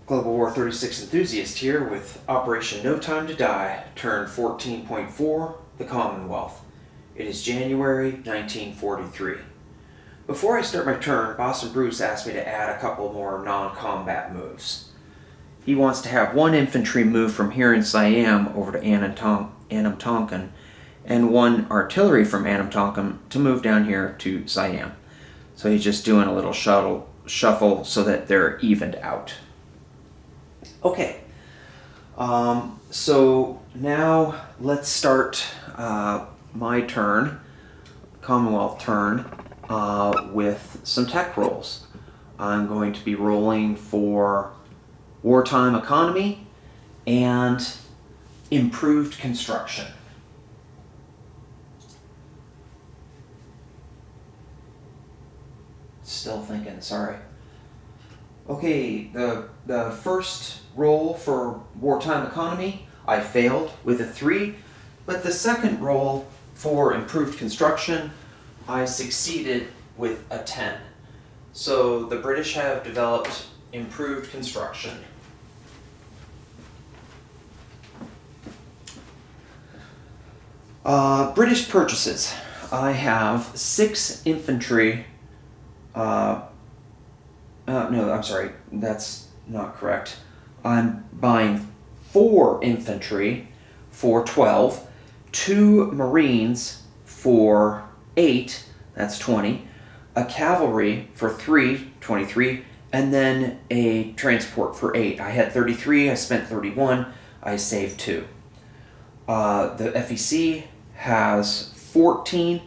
Global War 36 enthusiast here with Operation No Time to Die, turn 14.4, the Commonwealth. It is January 1943. Before I start my turn, Boston Bruce asked me to add a couple more non-combat moves. He wants to have one infantry move from here in Siam over to Annam Tonkin, and one artillery from Annam Tonkin to move down here to Siam. So he's just doing a little shuffle so that they're evened out. Okay, so now let's start my turn, Commonwealth turn, with some tech rolls. I'm going to be rolling for wartime economy and improved construction. Still thinking, sorry. Okay, the first roll for wartime economy, I failed with a 3, but the second roll for improved construction, I succeeded with a 10. So the British have developed improved construction. British purchases. I have 6 infantry. No, I'm sorry, that's not correct. I'm buying 4 infantry for 12, 2 Marines for 8, that's 20, a cavalry for 3, 23, and then a transport for 8. I had 33, I spent 31, I saved 2. The FEC has 14.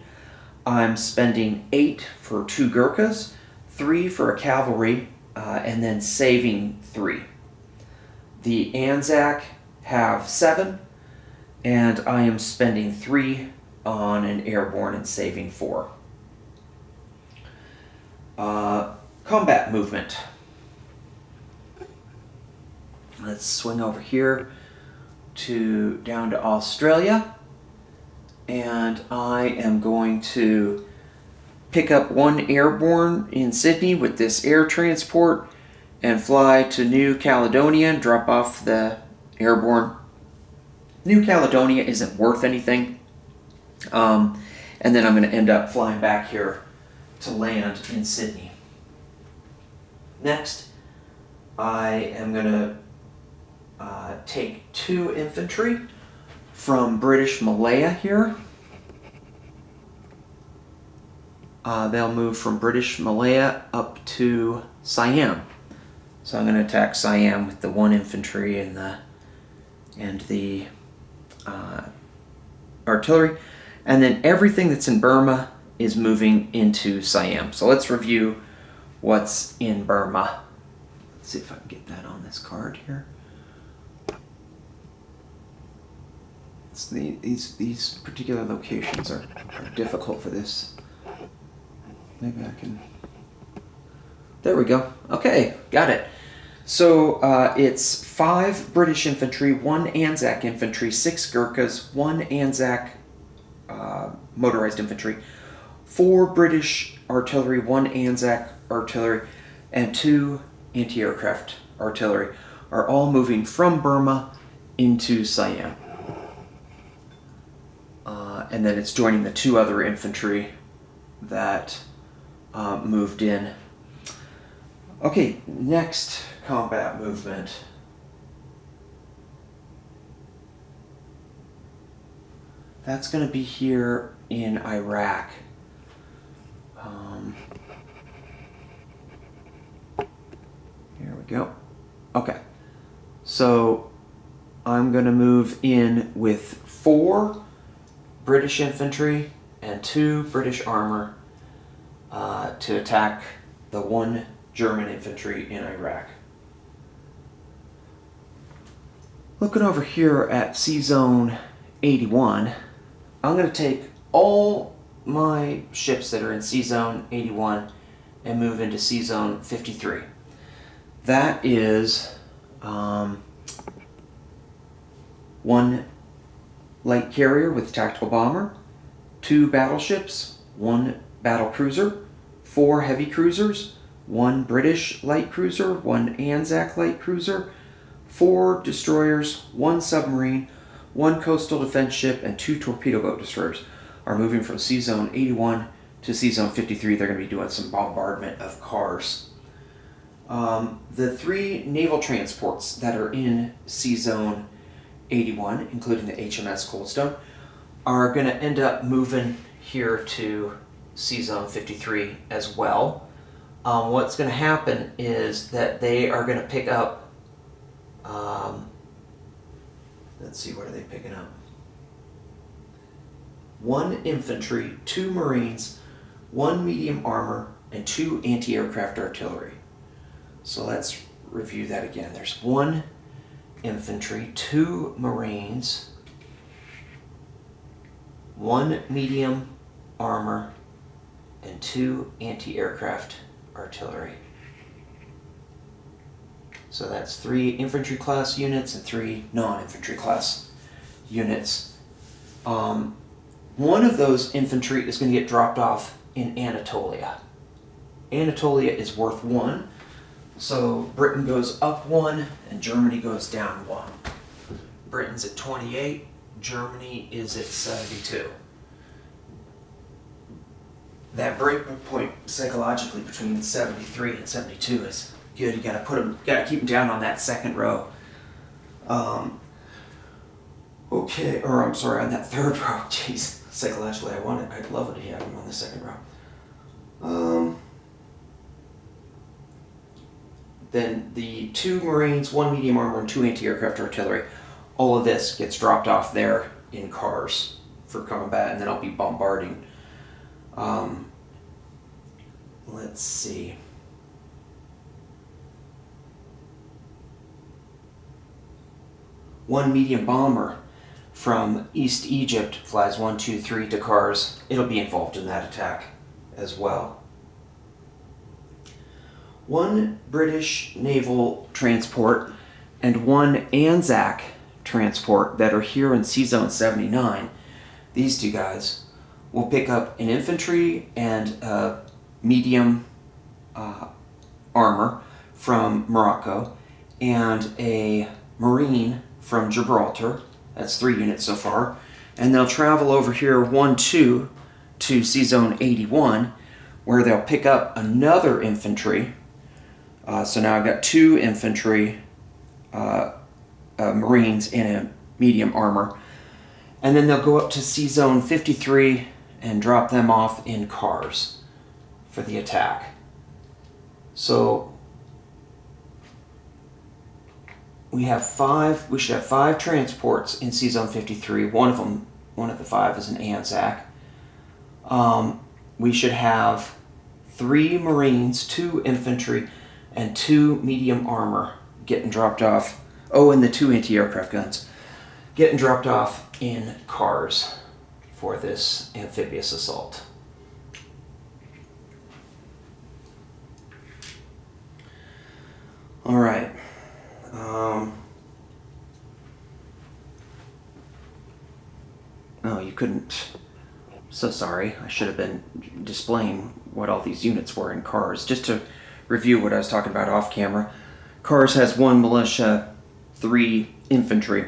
I'm spending 8 for 2 Gurkhas, 3 for a cavalry, and then saving 3. The Anzac have 7, and I am spending 3 on an airborne and saving 4. Combat movement. Let's swing over here down to Australia, and I am going to pick up 1 airborne in Sydney with this air transport and fly to New Caledonia and drop off the airborne. New Caledonia isn't worth anything. And then I'm going to end up flying back here to land in Sydney. Next, I am going to take 2 infantry from British Malaya here. They'll move from British Malaya up to Siam. So I'm going to attack Siam with the 1 infantry and the artillery. And then everything that's in Burma is moving into Siam. So let's review what's in Burma. Let's see if I can get that on this card here. These particular locations are difficult for this. Maybe I can... There we go. Okay, got it. So it's 5 British infantry, 1 Anzac infantry, 6 Gurkhas, 1 Anzac motorized infantry, 4 British artillery, 1 Anzac artillery, and 2 anti-aircraft artillery are all moving from Burma into Siam. And then it's joining the 2 other infantry that moved in. Okay, next combat movement. That's going to be here in Iraq. Here we go. Okay, so I'm going to move in with 4 British infantry and 2 British armor to attack the 1 German infantry in Iraq. Looking over here at C-Zone 81, I'm going to take all my ships that are in C-Zone 81 and move into C-Zone 53. That is 1 light carrier with tactical bomber, 2 battleships, 1 battle cruiser, 4 heavy cruisers, 1 British light cruiser, 1 Anzac light cruiser, 4 destroyers, 1 submarine, 1 coastal defense ship, and 2 torpedo boat destroyers are moving from Sea Zone 81 to Sea Zone 53. They're going to be doing some bombardment of cars. The 3 naval transports that are in Sea Zone 81, including the HMS Coldstone, are going to end up moving here to Sea Zone 53 as well. What's going to happen is that they are going to pick up, let's see, what are they picking up? 1 infantry, 2 marines, 1 medium armor, and 2 anti-aircraft artillery. So let's review that again. There's 1 infantry, 2 marines, 1 medium armor, and 2 anti-aircraft artillery. So that's 3 infantry class units and 3 non-infantry class units. One of those infantry is going to get dropped off in Anatolia. Anatolia is worth 1. So Britain goes up 1 and Germany goes down 1. Britain's at 28, Germany is at 72. That break point psychologically between 73 and 72 is good. You gotta keep them down on that second row. On that third row. Jeez, psychologically, I'd love it to have them on the second row. Then the 2 Marines, 1 medium armor, and 2 anti-aircraft artillery. All of this gets dropped off there in cars for combat, and then I'll be bombarding. Let's see. One medium bomber from East Egypt flies 1, 2, 3 to cars. It'll be involved in that attack as well. 1 British naval transport and 1 Anzac transport that are here in Sea Zone 79. These 2 guys will pick up an infantry and medium armor from Morocco and a marine from Gibraltar. That's 3 units so far. And they'll travel over here 1, 2 to Sea Zone 81, where they'll pick up another infantry. So now I've got 2 infantry, marines in a medium armor. And then they'll go up to Sea Zone 53 and drop them off in cars for the attack. So we should have 5 transports in Sea Zone 53. One of the 5 is an Anzac. We should have 3 Marines, 2 infantry, and 2 medium armor getting dropped off. Oh, and the 2 anti-aircraft guns getting dropped off in cars for this amphibious assault. All right. Oh, you couldn't. So sorry. I should have been displaying what all these units were in cars. Just to review what I was talking about off camera. Cars has 1 militia, 3 infantry.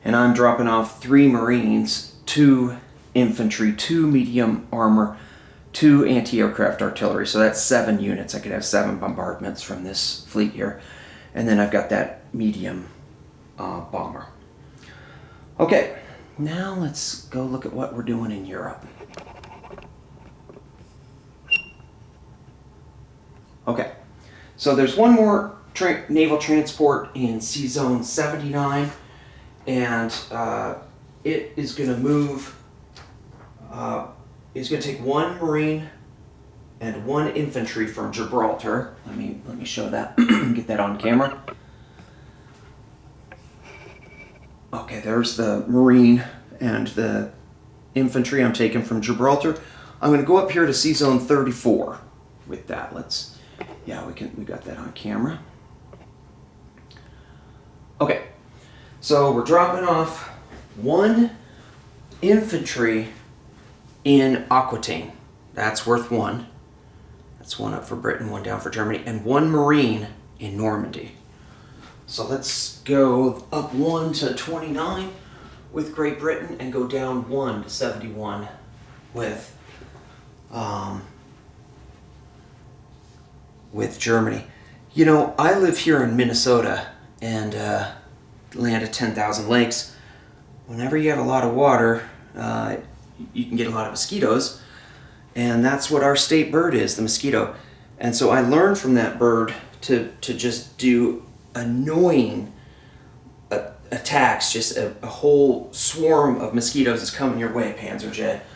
And I'm dropping off 3 Marines, 2 infantry, 2 medium armor, 2 anti-aircraft artillery. So that's 7 units. I could have 7 bombardments from this fleet here. And then I've got that medium bomber. Okay, now let's go look at what we're doing in Europe. Okay, so there's 1 more naval transport in Sea Zone 79, and it is going to move. It's going to take 1 Marine and 1 infantry from Gibraltar. Let me show that. Get that on camera. Okay, there's the Marine and the infantry I'm taking from Gibraltar. I'm going to go up here to Sea Zone 34 with that. We got that on camera. Okay, so we're dropping off 1 infantry in Aquitaine. That's worth 1. That's one up for Britain, one down for Germany, and one Marine in Normandy. So let's go up 1 to 29 with Great Britain and go down 1 to 71 with Germany. You know, I live here in Minnesota and land of 10,000 lakes. Whenever you have a lot of water, you can get a lot of mosquitoes, and that's what our state bird is, the mosquito. And so I learned from that bird to just do annoying attacks. Just a whole swarm of mosquitoes is coming your way, Panzer Jet.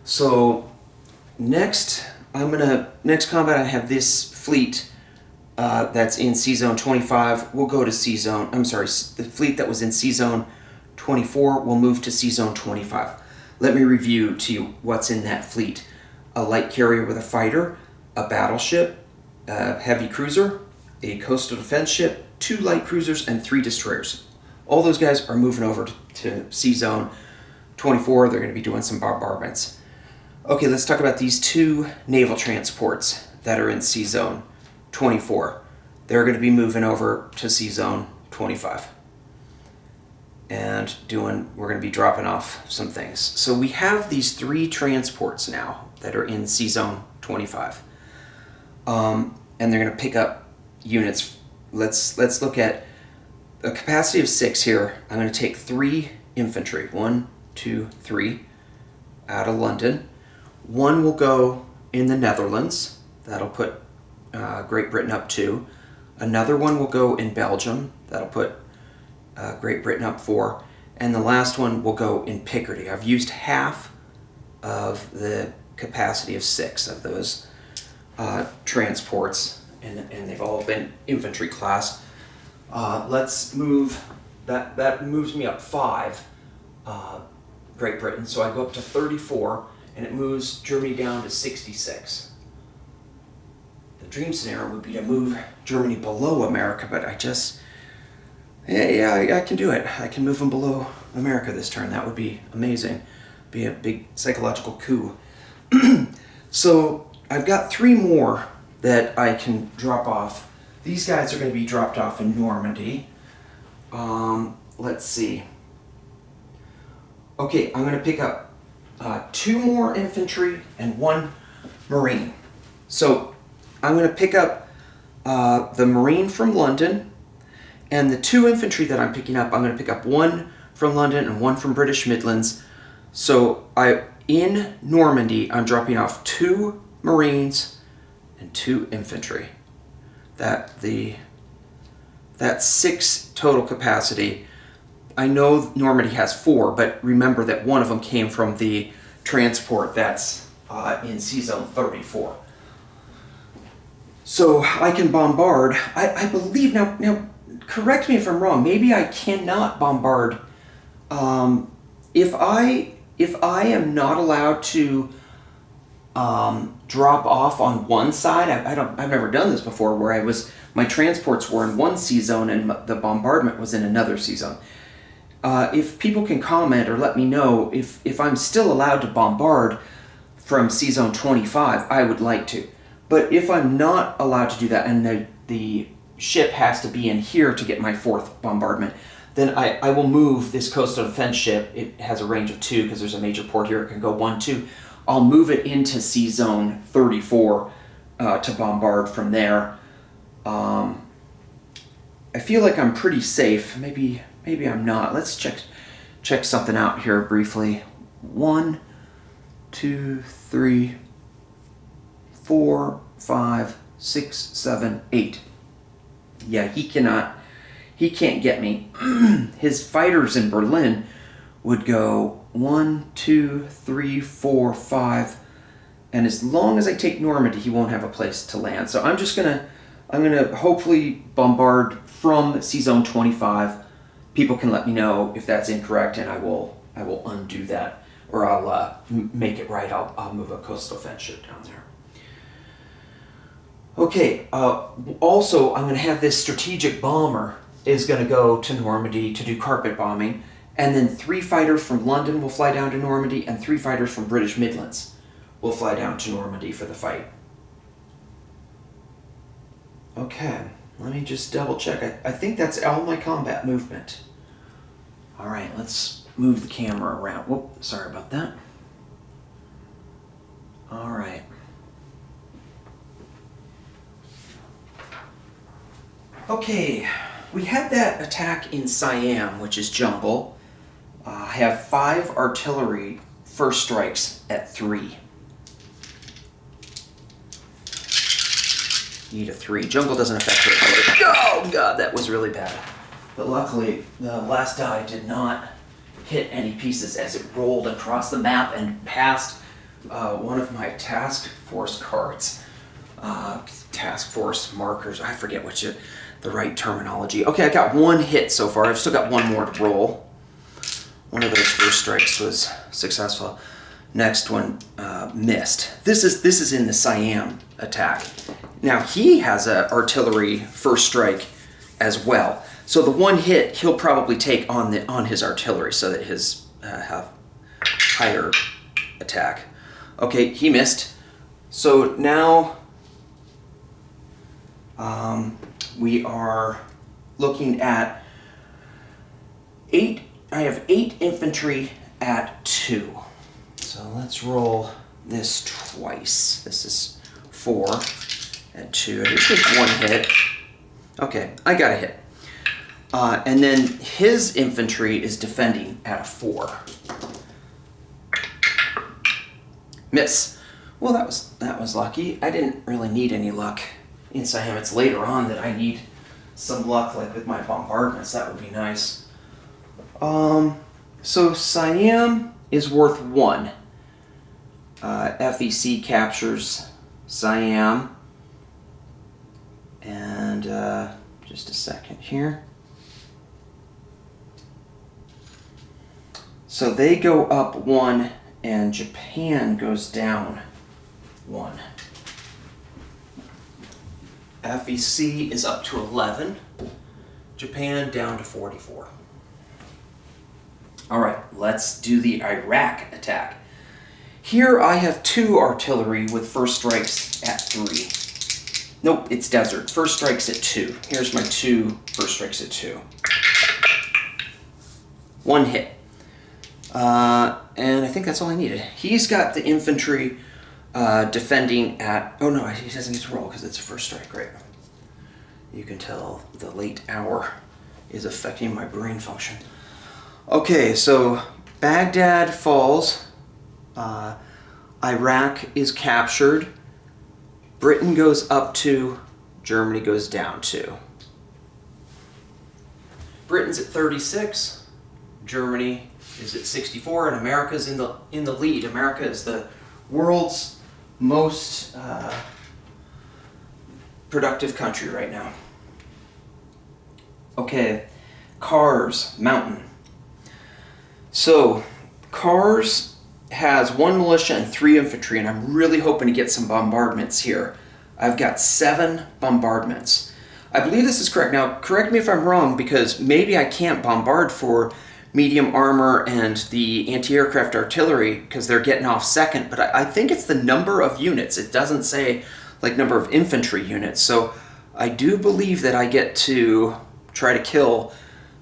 So next combat I have this fleet that's in C Zone 25. We'll go to C Zone, the fleet that was in C Zone 24 will move to C Zone 25. Let me review to you what's in that fleet. A light carrier with a fighter, a battleship, a heavy cruiser, a coastal defense ship, 2 light cruisers, and 3 destroyers. All those guys are moving over to C Zone 24. They're going to be doing some bombardments. Okay, let's talk about these 2 naval transports that are in C Zone 24. They're going to be moving over to C Zone 25. And we're going to be dropping off some things. So we have these 3 transports now that are in C Zone 25. And they're going to pick up units. Let's look at a capacity of 6 here. I'm going to take 3 infantry. 1, 2, 3 out of London. 1 will go in the Netherlands. That'll put Great Britain up 2. Another one will go in Belgium. That'll put Great Britain up 4. And the last one will go in Picardy. I've used half of the capacity of 6 of those transports, and they've all been infantry class. Let's move, that moves me up 5, Great Britain, so I go up to 34, and it moves Germany down to 66. The dream scenario would be to move Germany below America, but I can do it. I can move them below America this turn. That would be amazing. Be a big psychological coup. So I've got 3 more that I can drop off. These guys are going to be dropped off in Normandy. Let's see. Okay, I'm going to pick up 2 more infantry and 1 Marine. So I'm going to pick up the Marine from London, and the 2 infantry that I'm picking up, I'm going to pick up 1 from London and 1 from British Midlands. So in Normandy, I'm dropping off 2 Marines and 2 infantry. That's 6 total capacity. I know Normandy has 4, but remember that one of them came from the transport that's in C Zone 34. So I can bombard. I believe now. Correct me if I'm wrong. Maybe I cannot bombard. If I am not allowed to drop off on one side, I've never done this before, where my transports were in one C zone and the bombardment was in another C zone. If people can comment or let me know if I'm still allowed to bombard from C Zone 25, I would like to. But if I'm not allowed to do that and the ship has to be in here to get my 4th bombardment, then I will move this coastal defense ship. It has a range of 2 because there's a major port here. It can go 1, 2. I'll move it into C Zone 34 to bombard from there. I feel like I'm pretty safe. Maybe I'm not. Let's check something out here briefly. 1, 2, 3, 4, 5, 6, 7, 8. Yeah, he can't get me. His fighters in Berlin would go 1, 2, 3, 4, 5, and as long as I take Normandy, he won't have a place to land. So I'm gonna hopefully bombard from C Zone 25. People can let me know if that's incorrect, and I will undo that, or I'll make it right. I'll move a coastal defense ship down there. Okay. Also, I'm going to have this strategic bomber is going to go to Normandy to do carpet bombing, and then 3 fighters from London will fly down to Normandy, and 3 fighters from British Midlands will fly down to Normandy for the fight. Okay, let me just double check. I think that's all my combat movement. All right, let's move the camera around. Whoop, sorry about that. All right. Okay, we had that attack in Siam, which is jungle. I have 5 artillery first strikes at 3. Need a 3. Jungle doesn't affect artillery. Oh god, that was really bad. But luckily, the last die did not hit any pieces as it rolled across the map and past one of my task force cards. Task force markers, I forget the right terminology. Okay, I got 1 hit so far. I've still got 1 more to roll. One of those first strikes was successful. Next one missed. This is in the Siam attack. Now he has an artillery first strike as well. So the 1 hit he'll probably take on his artillery so that his have higher attack. Okay, he missed. So now we are looking at 8. I have 8 infantry at 2. So let's roll this twice. This is 4 at 2. I just need 1 hit. Okay, I got a hit. And then his infantry is defending at a 4. Miss. Well, that was lucky. I didn't really need any luck in Siam. It's later on that I need some luck, like with my bombardments. That would be nice. So Siam is worth 1. FEC captures Siam. And just a second here. So they go up 1 and Japan goes down 1. FEC is up to 11. Japan down to 44. All right, let's do the Iraq attack. Here I have 2 artillery with first strikes at 3. Nope, it's desert. First strikes at 2. Here's my 2 first strikes at 2. 1 hit. And I think that's all I needed. He's got the infantry defending at... Oh no, he doesn't get to roll because it's a first strike, right? You can tell the late hour is affecting my brain function. Okay, so Baghdad falls. Iraq is captured. Britain goes up 2. Germany goes down 2. Britain's at 36. Germany is at 64, and America's in the lead. America is the world's most productive country right now. Okay, Kars Mountain. So Kars has 1 militia and 3 infantry, and I'm really hoping to get some bombardments here. I've got 7 bombardments. I believe this is correct. Now, correct me if I'm wrong, because maybe I can't bombard for medium armor and the anti-aircraft artillery because they're getting off second, but I think it's the number of units. It doesn't say like number of infantry units. So I do believe that I get to try to kill,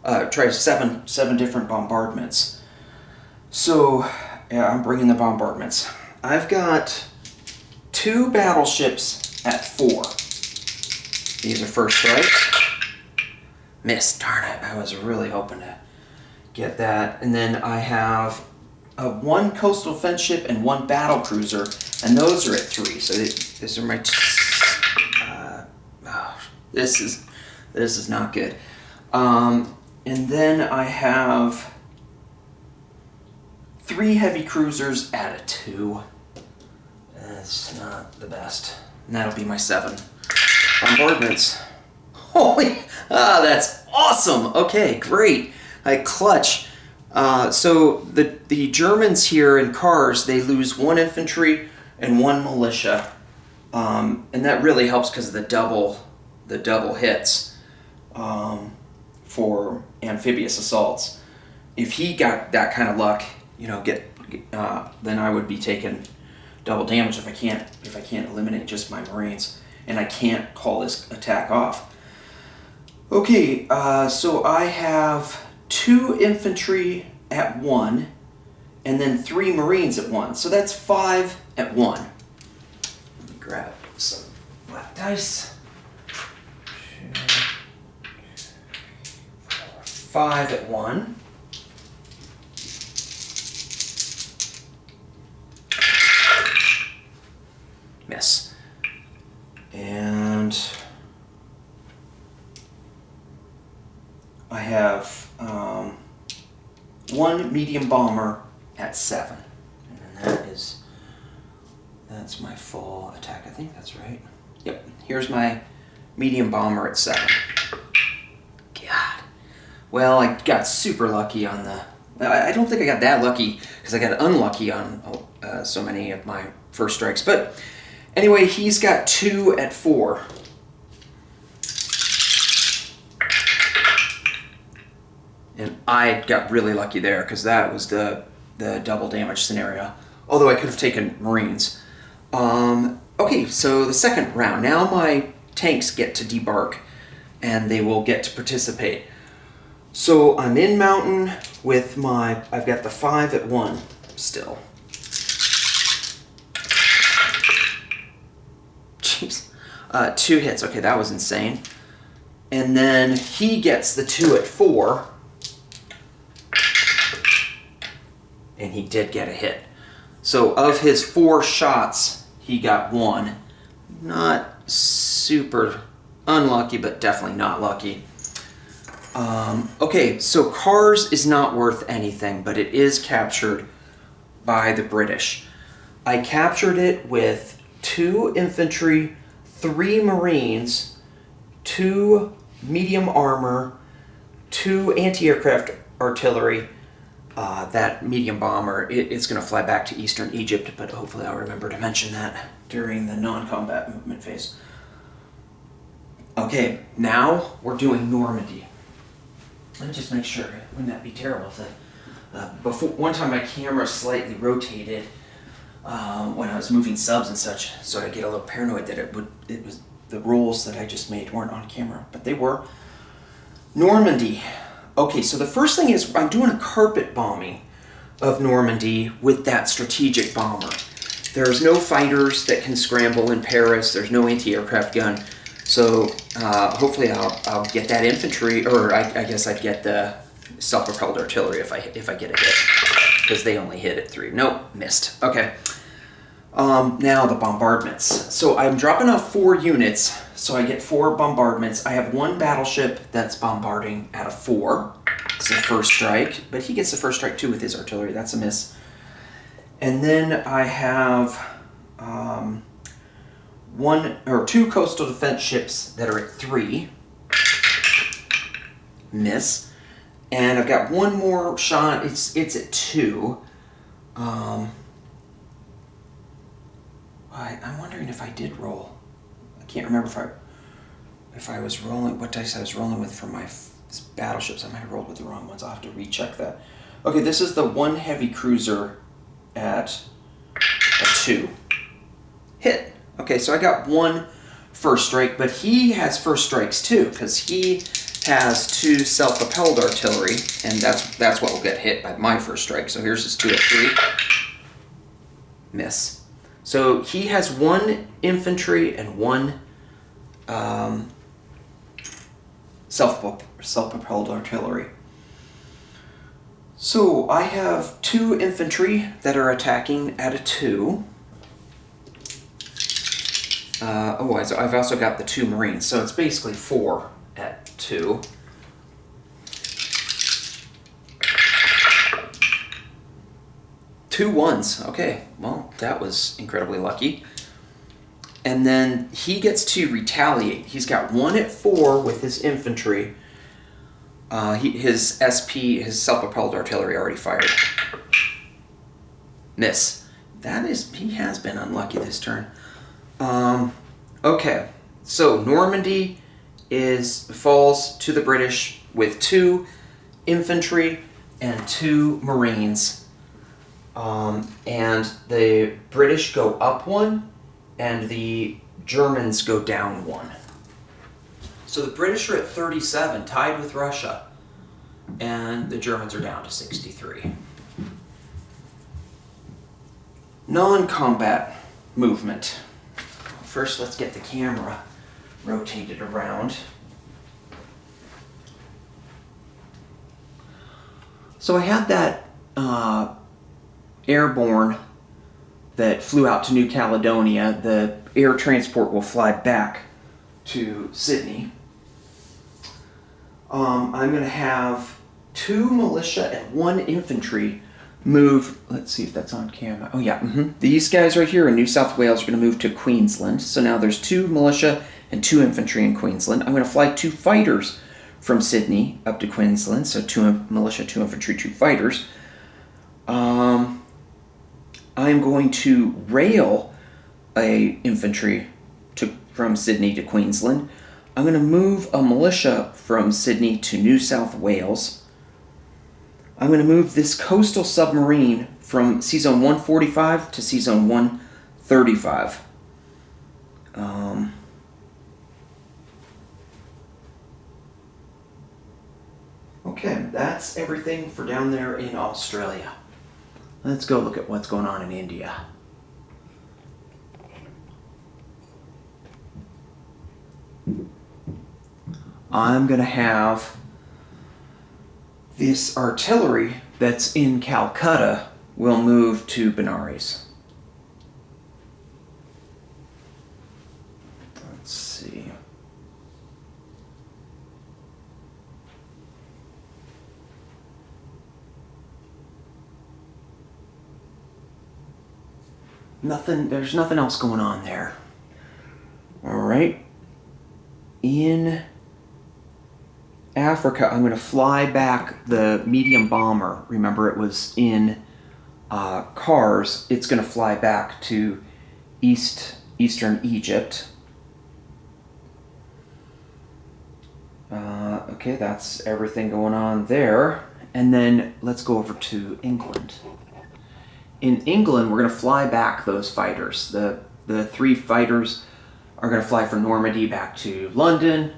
try 7 different bombardments. So yeah, I'm bringing the bombardments. I've got 2 battleships at 4. These are first strikes. Missed, darn it. I was really hoping to get that. And then I have 1 coastal defense ship and 1 battle cruiser, and those are at 3. So these are my... this is not good. And then I have 3 heavy cruisers at a 2. That's not the best. And that'll be my 7 bombardments. Holy, that's awesome. Okay, great. I clutch. So the Germans here in Kars, they lose 1 infantry and 1 militia, and that really helps because of the double hits for amphibious assaults. If he got that kind of luck, you know, then I would be taking double damage if I can't eliminate just my Marines. and I can't call this attack off. Okay, so I have 2 infantry at 1, and then 3 Marines at 1. So that's 5 at 1. Let me grab some black dice. 5 at 1. Miss. And I have 1 medium bomber at 7. And then that's my full attack. I think that's right. Yep. Here's my medium bomber at 7. God. Well, I got super lucky on the... I don't think I got that lucky because I got unlucky on so many of my first strikes. But anyway, he's got 2 at 4. And I got really lucky there because that was the double damage scenario. Although I could have taken Marines. Okay, so the second round. Now my tanks get to debark and they will get to participate. So I'm in mountain with I've got the 5 at 1 still. Jeez. 2 hits. Okay, that was insane. And then he gets the 2 at 4. And he did get a hit. So of his 4 shots, he got 1. Not super unlucky, but definitely not lucky. Okay, so Kars is not worth anything, but it is captured by the British. I captured it with 2 infantry, 3 Marines, 2 medium armor, 2 anti-aircraft artillery. That medium bomber, it's going to fly back to Eastern Egypt, but hopefully I'll remember to mention that during the non-combat movement phase. Okay, now we're doing Normandy. Let me just make sure. Wouldn't that be terrible if before one time my camera slightly rotated when I was moving subs and such, so I get a little paranoid that it was the rolls that I just made weren't on camera, but they were. Normandy. Okay, so the first thing is I'm doing a carpet bombing of Normandy with that strategic bomber. There's no fighters that can scramble in Paris. There's no anti-aircraft gun. So hopefully I'll get that infantry, or I guess I'd get the self-propelled artillery if I get a hit, because they only hit at 3. Nope, missed. Okay. Now the bombardments. So I'm dropping off 4 units, so I get 4 bombardments. I have 1 battleship that's bombarding at a 4. It's the first strike, but he gets the first strike too with his artillery. That's a miss. And then I have 2 coastal defense ships that are at 3. Miss. And I've got 1 more shot. It's at 2. I'm wondering if I did roll. I can't remember if I was rolling, what dice I was rolling with for my battleships. I might have rolled with the wrong ones. I'll have to recheck that. Okay, this is the 1 heavy cruiser at a 2. Hit. Okay, so I got 1 first strike, but he has first strikes too, because he has 2 self-propelled artillery, and that's what will get hit by my first strike. So here's his 2 at 3. Miss. So he has 1 infantry and 1 self-propelled artillery. So I have 2 infantry that are attacking at a 2. I've also got the 2 Marines, so it's basically 4 at 2. Two 1s. Okay, well, that was incredibly lucky. And then he gets to retaliate. He's got 1 at 4 with his infantry. His SP, his self-propelled artillery, already fired. Miss. He has been unlucky this turn. Okay, so Normandy falls to the British with 2 infantry and 2 Marines. And the British go up 1, and the Germans go down 1. So the British are at 37, tied with Russia, and the Germans are down to 63. Non-combat movement. First, let's get the camera rotated around. So I had that airborne that flew out to New Caledonia. The air transport will fly back to Sydney. I'm going to have 2 militia and 1 infantry move. Let's see if that's on camera. Oh yeah, These guys right here in New South Wales are going to move to Queensland. So now there's 2 militia and 2 infantry in Queensland. I'm going to fly 2 fighters from Sydney up to Queensland. So 2 militia, 2 infantry, 2 fighters. I'm going to rail a infantry from Sydney to Queensland. I'm going to move a militia from Sydney to New South Wales. I'm going to move this coastal submarine from C-Zone 145 to C-Zone 135. Okay, that's everything for down there in Australia. Let's go look at what's going on in India. I'm going to have this artillery that's in Calcutta will move to Benares. Let's see. There's nothing else going on there. All right. In Africa, I'm going to fly back the medium bomber. Remember, it was in Kars. It's going to fly back to eastern Egypt. Okay, that's everything going on there. And then let's go over to England. In England, we're going to fly back those fighters. The 3 fighters are going to fly from Normandy back to London.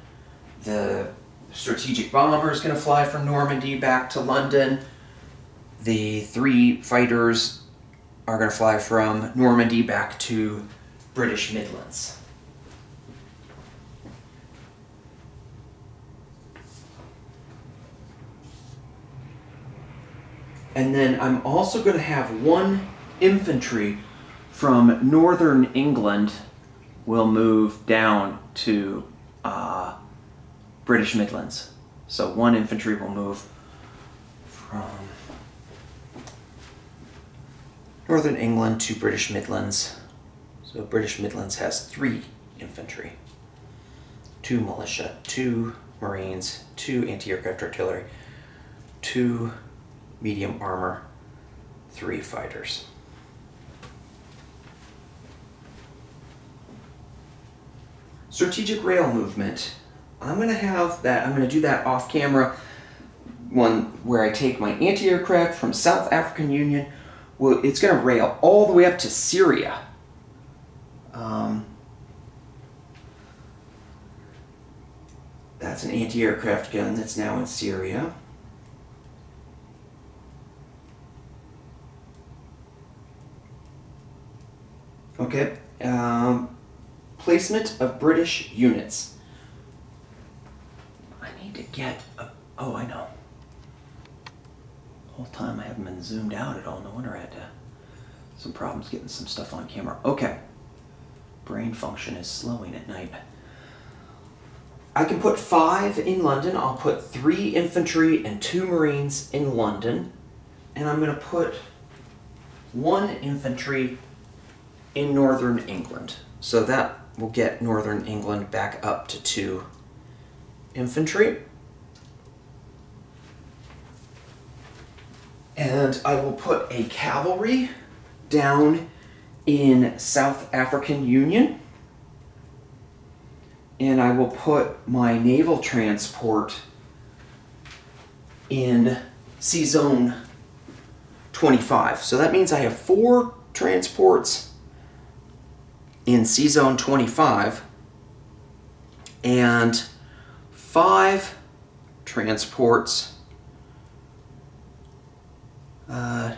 The strategic bomber is going to fly from Normandy back to London. The 3 fighters are going to fly from Normandy back to British Midlands. And then I'm also going to have 1 infantry from northern England will move down to British Midlands. So 1 infantry will move from northern England to British Midlands. So British Midlands has 3 infantry, 2 militia, 2 marines, 2 anti-aircraft artillery, 2 medium armor, 3 fighters. Strategic rail movement. I'm going to do that off camera, one where I take my anti-aircraft from South African Union. Well, it's going to rail all the way up to Syria. That's an anti-aircraft gun that's now in Syria. Okay, placement of British units. I need to get oh, I know. The whole time I haven't been zoomed out at all. No wonder I had some problems getting some stuff on camera. Okay, brain function is slowing at night. I can put 5 in London. I'll put 3 infantry and 2 marines in London. And I'm going to put 1 infantry in northern England. So that will get northern England back up to 2 infantry. And I will put a cavalry down in South African Union. And I will put my naval transport in C-Zone 25. So that means I have 4 transports in C-Zone 25 and 5 transports, 2, 4,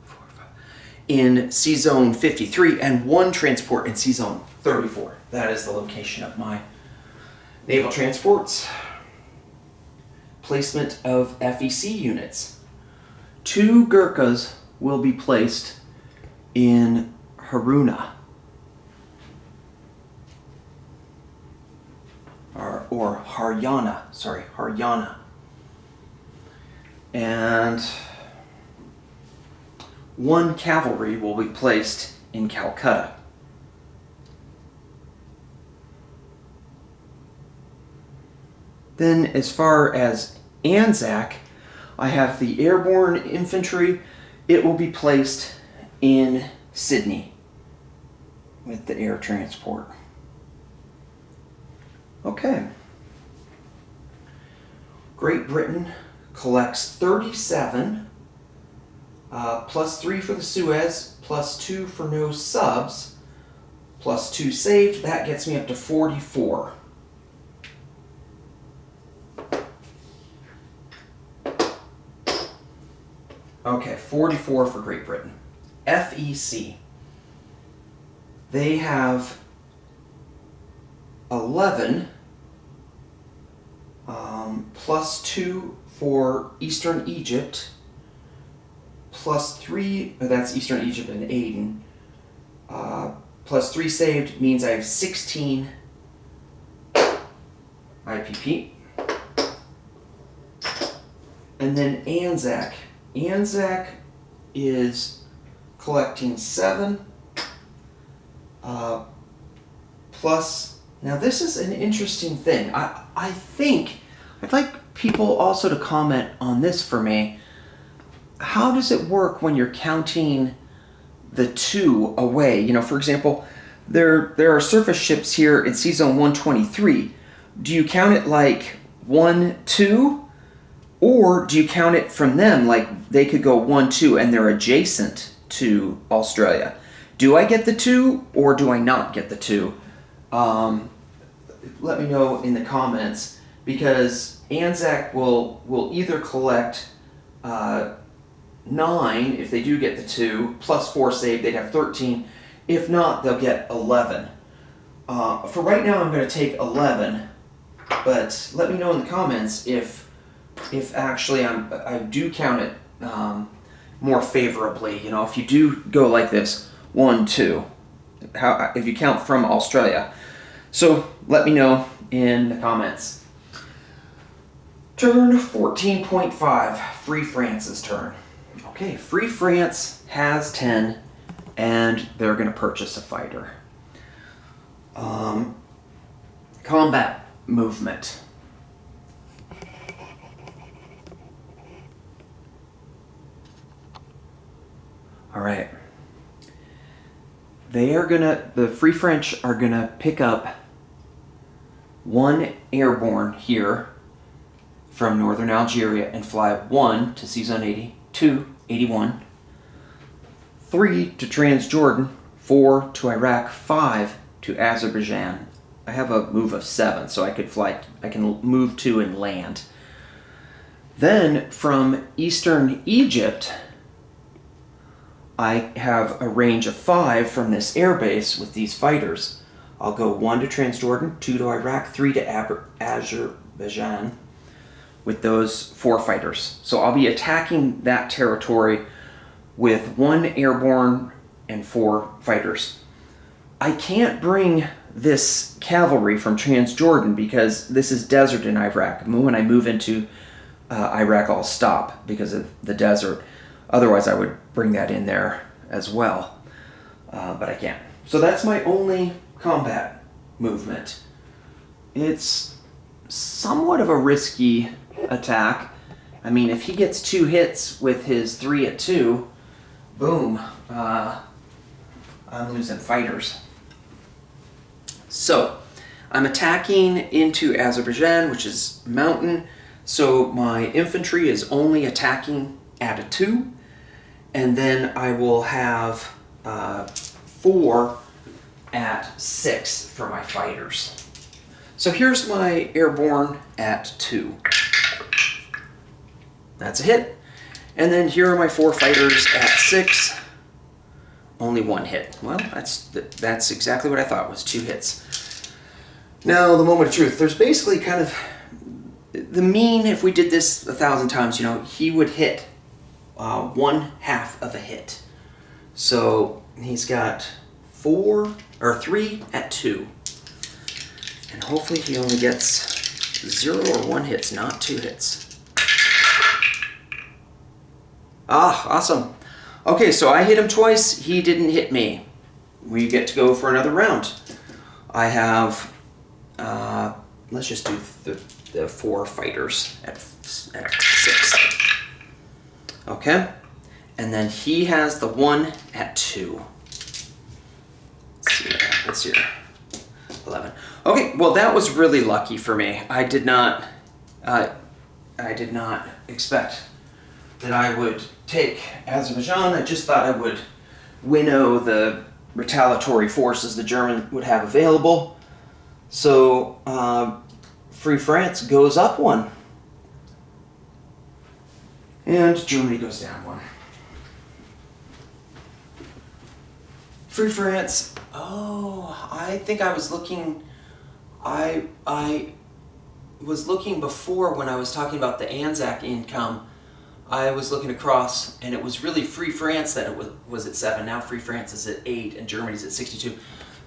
5, in C-Zone 53 and 1 transport in C-Zone 34. That is the location of my naval transports. Placement of FEC units. 2 Gurkhas will be placed in Haruna. Or Haryana. Sorry, Haryana. And 1 cavalry will be placed in Calcutta. Then, as far as Anzac, I have the airborne infantry. It will be placed in Sydney with the air transport. Okay. Great Britain collects 37, plus 3 for the Suez, plus 2 for no subs, plus 2 saved. That gets me up to 44. Okay, 44 for Great Britain. FEC. They have 11, plus 2 for Eastern Egypt, plus 3, that's Eastern Egypt and Aden, plus 3 saved means I have 16 IPP. And then Anzac. Anzac is collecting 7, plus, now this is an interesting thing. I think, I'd like people also to comment on this for me. How does it work when you're counting the 2 away? You know, for example, there are surface ships here in C-Zone 123. Do you count it like 1, 2? Or do you count it from them like they could go 1, 2 and they're adjacent to Australia? Do I get the 2 or do I not get the 2? Let me know in the comments, because Anzac will either collect 9 if they do get the 2, plus 4 saved, they'd have 13. If not, they'll get 11. For right now, I'm going to take 11, but let me know in the comments if actually I do count it more favorably. You know, if you do go like this, 1, 2, if you count from Australia. So let me know in the comments. Turn 14.5, Free France's turn. Okay, Free France has 10, and they're going to purchase a fighter. Combat movement. All right. The Free French are gonna pick up 1 airborne here from northern Algeria and fly 1 to C-Zone 80, 2, 81, 3 to Transjordan, 4 to Iraq, 5 to Azerbaijan. I have a move of 7, so I can move 2 and land. Then from eastern Egypt, I have a range of 5 from this airbase with these fighters. I'll go 1 to Transjordan, 2 to Iraq, 3 to Azerbaijan with those 4 fighters. So I'll be attacking that territory with 1 airborne and 4 fighters. I can't bring this cavalry from Transjordan because this is desert in Iraq. When I move into Iraq, I'll stop because of the desert. Otherwise, I would bring that in there as well, but I can't. So that's my only combat movement. It's somewhat of a risky attack. I mean, if he gets 2 hits with his 3 at 2, boom, I'm losing fighters. So, I'm attacking into Azerbaijan, which is mountain, so my infantry is only attacking at a 2. And then I will have 4 at 6 for my fighters. So here's my airborne at 2. That's a hit. And then here are my 4 fighters at 6. Only 1 hit. Well, that's exactly what I thought, was 2 hits. Now, the moment of truth. There's basically kind of the mean, if we did this 1,000 times, you know, he would hit 1/2 of a hit. So he's got 3 at 2. And hopefully he only gets 0 or 1 hits, not 2 hits. Ah, awesome. Okay, so I hit him twice, he didn't hit me. We get to go for another round. I have, let's just do the 4 fighters at 6. Okay, and then he has the 1 at 2. Let's see what happens here. 11. Okay, well that was really lucky for me. I did not expect that I would take Azerbaijan. I just thought I would winnow the retaliatory forces the German would have available. So Free France goes up 1. And Germany goes down 1. Free France. Oh, I think I was looking. I was looking before when I was talking about the Anzac income. I was looking across, and it was really Free France that it was at 7. Now Free France is at 8, and Germany's at 62.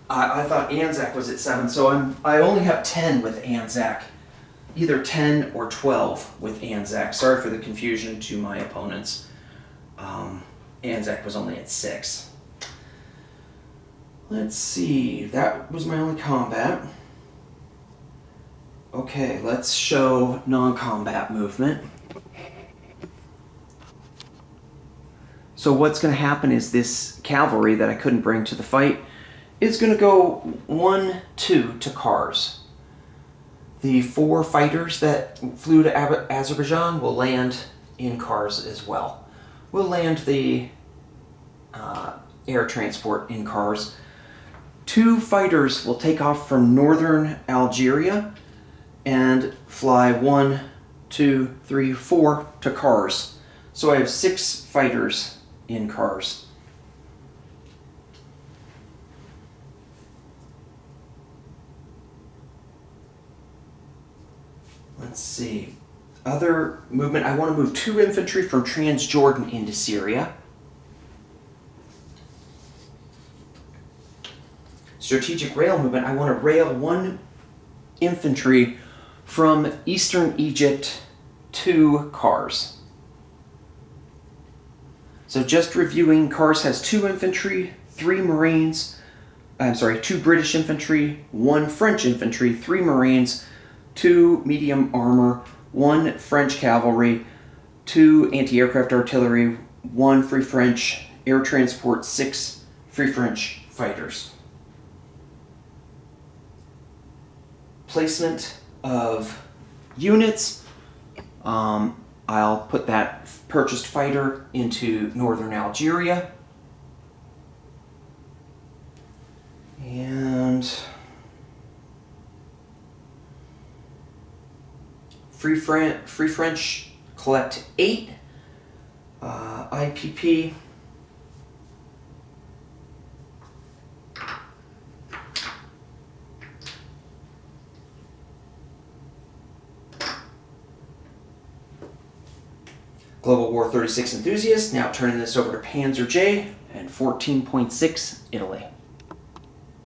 I thought Anzac was at 7, so I only have 10 with Anzac. Either 10 or 12 with Anzac. Sorry for the confusion to my opponents. Anzac was only at 6. Let's see, that was my only combat. Okay, let's show non-combat movement. So what's going to happen is this cavalry that I couldn't bring to the fight is going to go 1, 2 to Kars. The 4 fighters that flew to Azerbaijan will land in Kars as well. We'll land the air transport in Kars. 2 fighters will take off from northern Algeria and fly 1, 2, 3, 4 to Kars. So I have 6 fighters in Kars. Let's see. Other movement, I want to move 2 infantry from Transjordan into Syria. Strategic rail movement, I want to rail 1 infantry from eastern Egypt to Kars. So just reviewing, Kars has 2 infantry, 3 Marines, 2 British infantry, 1 French infantry, 3 Marines, 2 medium armor, 1 French cavalry, 2 anti-aircraft artillery, 1 Free French air transport, 6 Free French fighters. Placement of units. I'll put that purchased fighter into northern Algeria. And Free French collect 8 IPP. Global War 36 enthusiast, now turning this over to Panzer J and 14.6 Italy.